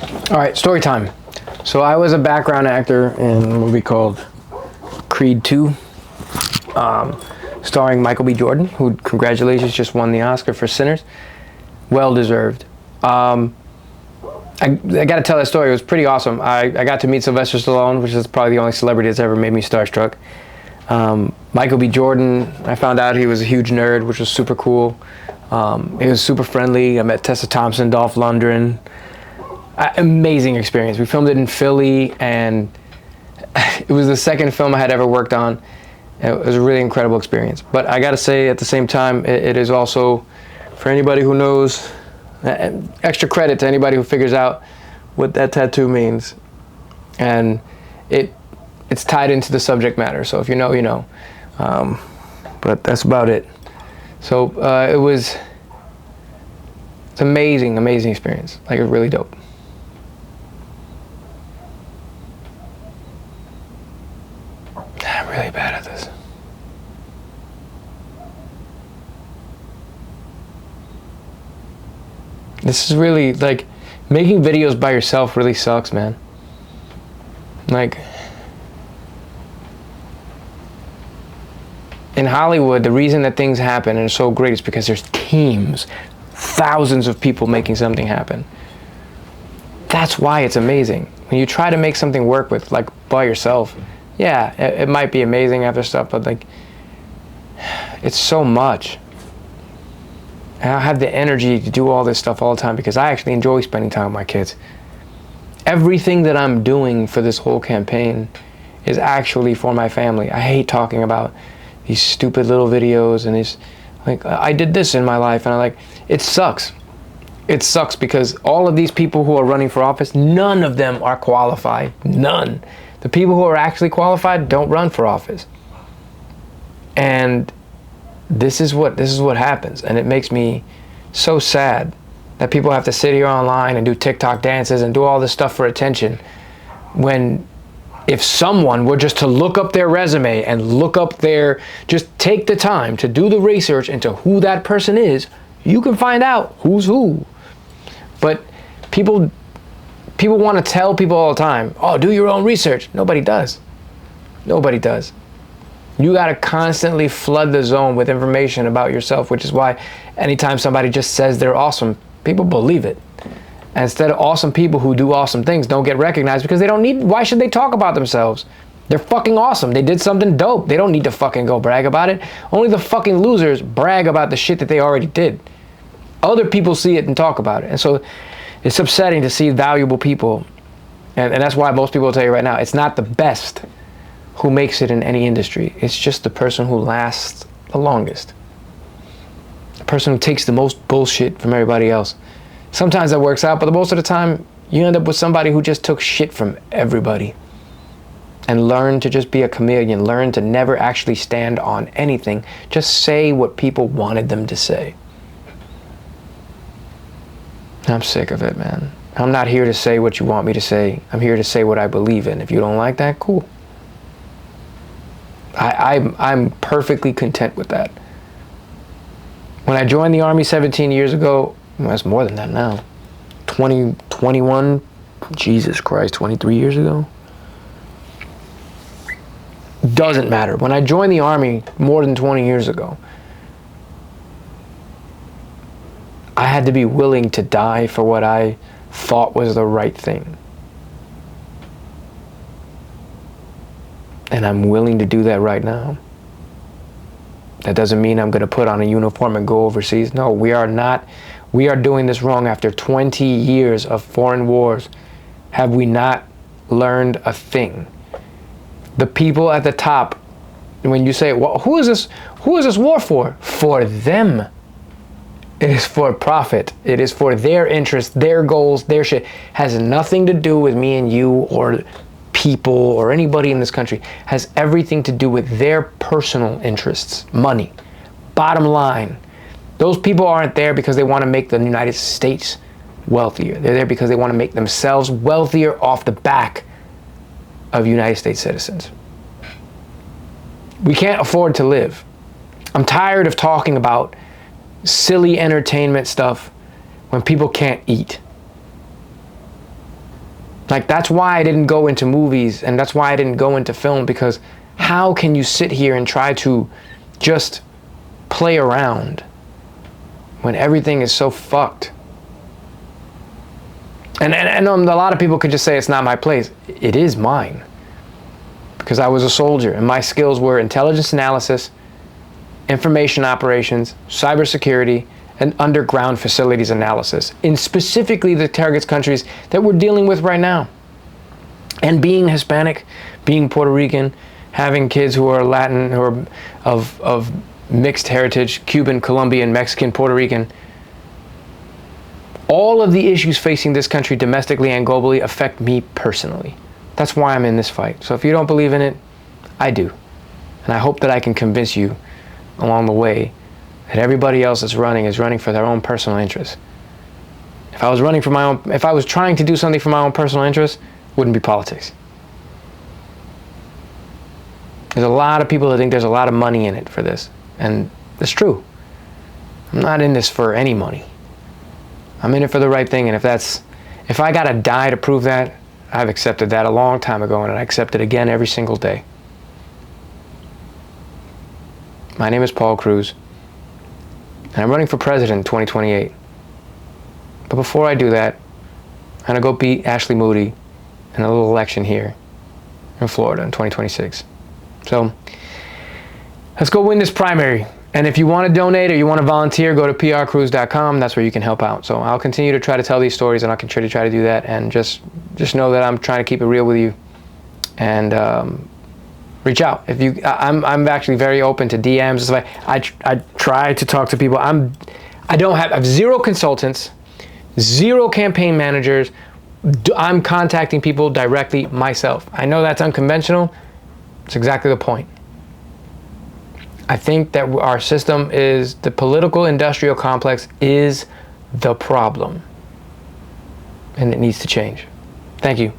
All right, story time. So I was a background actor in a movie called Creed 2, starring Michael B. Jordan, who, congratulations, just won the Oscar for Sinners. Well deserved. I got to tell that story. It was pretty awesome. I got to meet Sylvester Stallone, which is probably the only celebrity that's ever made me starstruck. Michael B. Jordan, I found out he was a huge nerd, which was super cool. He was super friendly. I met Tessa Thompson, Dolph Lundgren. Amazing experience. We filmed it in Philly, and it was the second film I had ever worked on. It was a really incredible experience. But I got to say, at the same time, it is also, for anybody who knows, extra credit to anybody who figures out what that tattoo means. And it's tied into the subject matter. So if you know, you know. But that's about it. So it's amazing, amazing experience. Like, it was really dope. I'm really bad at this. This is really, like, making videos by yourself really sucks, man. Like, in Hollywood, the reason that things happen and are so great is because there's teams, thousands of people making something happen. That's why it's amazing. When you try to make something work with, like, by yourself, yeah, it might be amazing after stuff, but, like, it's so much. And I have the energy to do all this stuff all the time because I actually enjoy spending time with my kids. Everything that I'm doing for this whole campaign is actually for my family. I hate talking about these stupid little videos and these, like, I did this in my life, and it sucks. It sucks because all of these people who are running for office, none of them are qualified. None. The people who are actually qualified don't run for office. And this is what happens, and it makes me so sad that people have to sit here online and do TikTok dances and do all this stuff for attention, when if someone were just to look up their resume and just take the time to do the research into who that person is, you can find out who's who. But people want to tell people all the time, oh, do your own research. Nobody does. Nobody does. You got to constantly flood the zone with information about yourself, which is why anytime somebody just says they're awesome, people believe it. And instead of awesome people who do awesome things don't get recognized because they don't need, why should they talk about themselves? They're fucking awesome. They did something dope. They don't need to fucking go brag about it. Only the fucking losers brag about the shit that they already did. Other people see it and talk about it. And so it's upsetting to see valuable people. And that's why most people will tell you right now, it's not the best who makes it in any industry. It's just the person who lasts the longest. The person who takes the most bullshit from everybody else. Sometimes that works out, but the most of the time, you end up with somebody who just took shit from everybody and learned to just be a chameleon, learned to never actually stand on anything, just say what people wanted them to say. I'm sick of it, man. I'm not here to say what you want me to say. I'm here to say what I believe in. If you don't like that, cool. I'm perfectly content with that. When I joined the Army 17 years ago, well, that's more than that now. 21, Jesus Christ, 23 years ago? Doesn't matter. When I joined the Army more than 20 years ago, I had to be willing to die for what I thought was the right thing. And I'm willing to do that right now. That doesn't mean I'm going to put on a uniform and go overseas. No, we are not. We are doing this wrong after 20 years of foreign wars. Have we not learned a thing? The people at the top, when you say, well, who is this war for? For them. It is for profit. It is for their interests, their goals, their shit. Has nothing to do with me and you or people or anybody in this country. Has everything to do with their personal interests, money. Bottom line, those people aren't there because they want to make the United States wealthier. They're there because they want to make themselves wealthier off the back of United States citizens. We can't afford to live. I'm tired of talking about silly entertainment stuff when people can't eat. Like, that's why I didn't go into movies, and that's why I didn't go into film, because how can you sit here and try to just play around when everything is so fucked? And a lot of people could just say it's not my place. It is mine. Because I was a soldier, and my skills were intelligence analysis, information operations, cybersecurity, and underground facilities analysis in specifically the target countries that we're dealing with right now. And being Hispanic, being Puerto Rican, having kids who are Latin, who are of mixed heritage, Cuban, Colombian, Mexican, Puerto Rican, all of the issues facing this country domestically and globally affect me personally. That's why I'm in this fight. So if you don't believe in it, I do. And I hope that I can convince you along the way that everybody else that's running is running for their own personal interests. If I was running for my own, if I was trying to do something for my own personal interests, it wouldn't be politics. There's a lot of people that think there's a lot of money in it for this. And it's true. I'm not in this for any money. I'm in it for the right thing. And if I gotta die to prove that, I've accepted that a long time ago, and I accept it again every single day. My name is Paul Cruz, and I'm running for president in 2028. But before I do that, I'm gonna go beat Ashley Moody in a little election here in Florida in 2026. So let's go win this primary. And if you want to donate or you want to volunteer, go to prcruz.com. That's where you can help out. So I'll continue to try to tell these stories, and I'll continue to try to do that. And just know that I'm trying to keep it real with you. And reach out. If you, I'm actually very open to DMs. I try to talk to people. I have zero consultants, zero campaign managers. I'm contacting people directly myself. I know that's unconventional. It's exactly the point. I think that our system is, the political industrial complex is the problem, and it needs to change. Thank you.